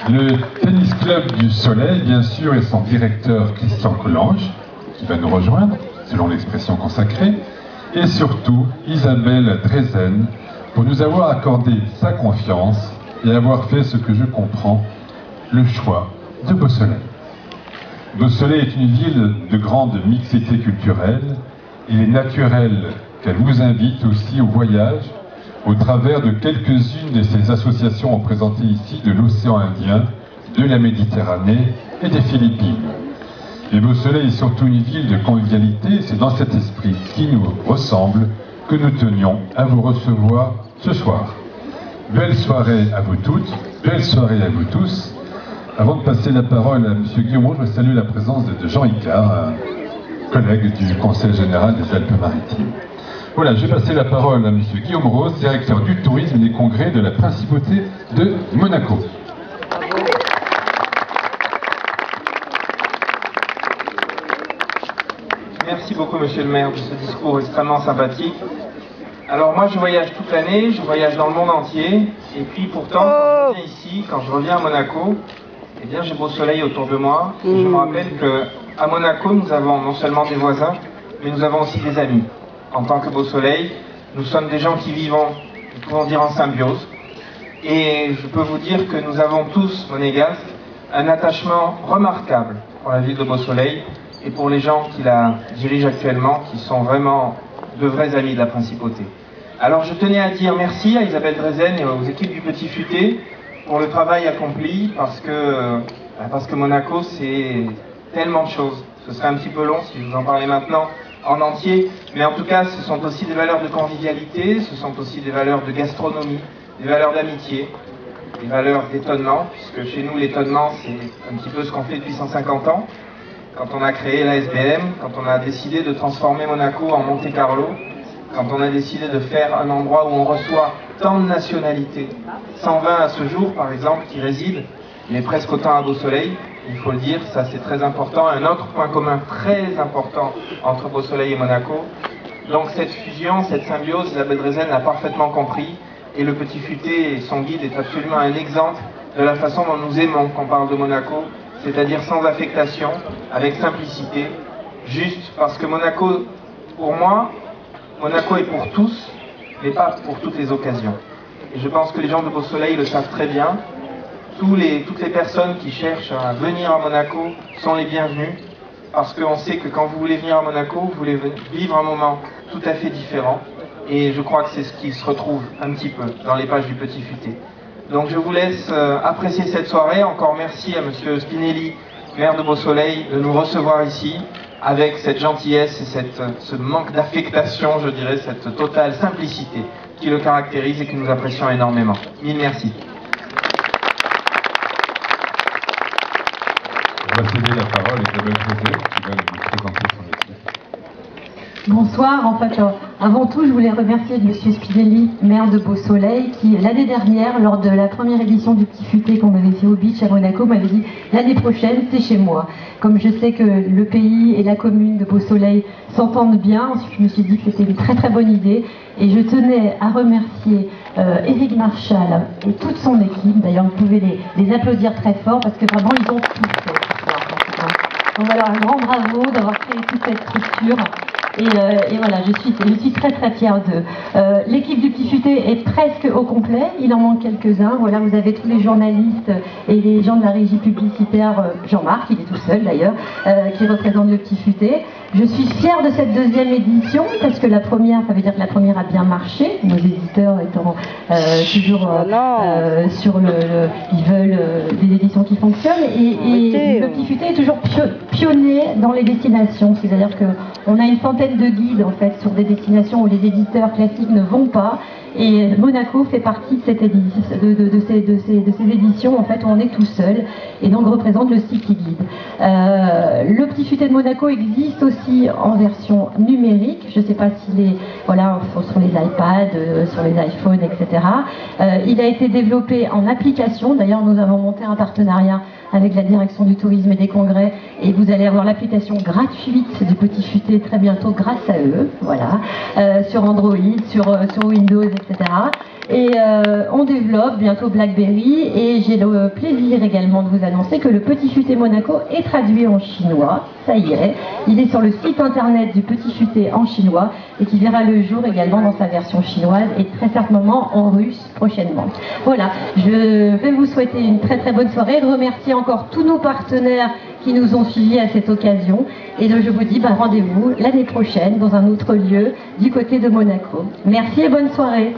Le Tennis Club du Soleil, bien sûr, et son directeur Christian Collange, qui va nous rejoindre, selon l'expression consacrée, et surtout Isabelle Drezen, pour nous avoir accordé sa confiance et avoir fait ce que je comprends, le choix de Beausoleil. Beausoleil est une ville de grande mixité culturelle. Il est naturel qu'elle vous invite aussi au voyage au travers de quelques-unes de ces associations représentées ici de l'océan Indien, de la Méditerranée et des Philippines. Et Beausoleil est surtout une ville de convivialité. C'est dans cet esprit qui nous ressemble que nous tenions à vous recevoir ce soir. Belle soirée à vous toutes, belle soirée à vous tous. Avant de passer la parole à M. Guillaume, je salue la présence de Jean Icard, un collègue du Conseil général des Alpes-Maritimes. Voilà, je vais passer la parole à M. Guillaume Rose, directeur du tourisme et des congrès de la Principauté de Monaco. Merci beaucoup, monsieur le maire, de ce discours extrêmement sympathique. Alors moi, je voyage toute l'année, je voyage dans le monde entier, et puis pourtant, quand je viens ici, quand je reviens à Monaco, eh bien, j'ai Beausoleil autour de moi. Et je me rappelle qu'à Monaco, nous avons non seulement des voisins, mais nous avons aussi des amis. En tant que Beausoleil, nous sommes des gens qui vivons, nous pouvons dire, en symbiose. Et je peux vous dire que nous avons tous, monégasques, un attachement remarquable pour la ville de Beausoleil et pour les gens qui la dirigent actuellement, qui sont vraiment de vrais amis de la Principauté. Alors je tenais à dire merci à Isabelle Drezen et aux équipes du Petit Futé pour le travail accompli, parce que Monaco, c'est tellement de choses. Ce serait un petit peu long si je vous en parlais maintenant en entier, mais en tout cas, ce sont aussi des valeurs de convivialité, ce sont aussi des valeurs de gastronomie, des valeurs d'amitié, des valeurs d'étonnement, puisque chez nous, l'étonnement, c'est un petit peu ce qu'on fait depuis 150 ans. Quand on a créé la SBM, quand on a décidé de transformer Monaco en Monte-Carlo, quand on a décidé de faire un endroit où on reçoit tant de nationalités, 120 à ce jour par exemple qui résident, mais presque autant à Beausoleil, il faut le dire, ça c'est très important. Un autre point commun très important entre Beausoleil et Monaco. Donc cette fusion, cette symbiose, Isabelle Drezen l'a parfaitement compris, et le Petit Futé et son guide est absolument un exemple de la façon dont nous aimons qu'on parle de Monaco, c'est-à-dire sans affectation, avec simplicité, juste parce que Monaco, pour moi, Monaco est pour tous, mais pas pour toutes les occasions. Et je pense que les gens de Beausoleil le savent très bien. Toutes les personnes qui cherchent à venir à Monaco sont les bienvenues, parce qu'on sait que quand vous voulez venir à Monaco, vous voulez vivre un moment tout à fait différent. Et je crois que c'est ce qui se retrouve un petit peu dans les pages du Petit Futé. Donc je vous laisse apprécier cette soirée. Encore merci à M. Spinelli, maire de Beausoleil, de nous recevoir ici avec cette gentillesse et ce manque d'affectation, je dirais, cette totale simplicité qui le caractérise et que nous apprécions énormément. Mille merci. On va céder la parole à Isabelle Drezen qui va nous présenter son équipe. Bonsoir, en fait, avant tout, je voulais remercier M. Spinelli, maire de Beausoleil, qui l'année dernière, lors de la première édition du Petit Futé qu'on avait fait au Beach à Monaco, m'avait dit l'année prochaine, c'est chez moi. Comme je sais que le pays et la commune de Beausoleil s'entendent bien, je me suis dit que c'était une très très bonne idée. Et je tenais à remercier Éric Marchal et toute son équipe. D'ailleurs, vous pouvez les applaudir très fort parce que vraiment, ils ont tout fait ce soir. Donc alors, un grand bravo d'avoir créé toute cette structure. Et voilà, je suis très très fière d'eux. L'équipe du Petit Futé est presque au complet, il en manque quelques-uns. Voilà, vous avez tous les journalistes et les gens de la régie publicitaire, Jean-Marc, il est tout seul d'ailleurs, qui représente le Petit Futé. Je suis fière de cette deuxième édition parce que la première, ça veut dire que la première a bien marché, nos éditeurs étant toujours sur ils veulent des éditions qui fonctionnent, et le Petit Futé est toujours pionnier dans les destinations, c'est-à-dire qu'on a une centaine de guides en fait sur des destinations où les éditeurs classiques ne vont pas, et Monaco fait partie de, ces éditions en fait où on est tout seul et donc représente le City Guide. Le Petit Futé de Monaco existe aussi en version numérique, je ne sais pas s'il est sur les iPads, sur les iPhones, etc. Il a été développé en application, d'ailleurs nous avons monté un partenariat avec la direction du tourisme et des congrès, et vous allez avoir l'application gratuite du Petit Futé très bientôt grâce à eux, voilà, sur Android, sur Windows, etc. Et on développe bientôt BlackBerry et j'ai le plaisir également de vous annoncer que le Petit Futé Monaco est traduit en chinois. Ça y est, il est sur le site internet du Petit Futé en chinois et qui verra le jour également dans sa version chinoise et très certainement en russe prochainement. Voilà, je vais vous souhaiter une très très bonne soirée, de remercier encore tous nos partenaires qui nous ont suivis à cette occasion et je vous dis rendez-vous l'année prochaine dans un autre lieu du côté de Monaco. Merci et bonne soirée.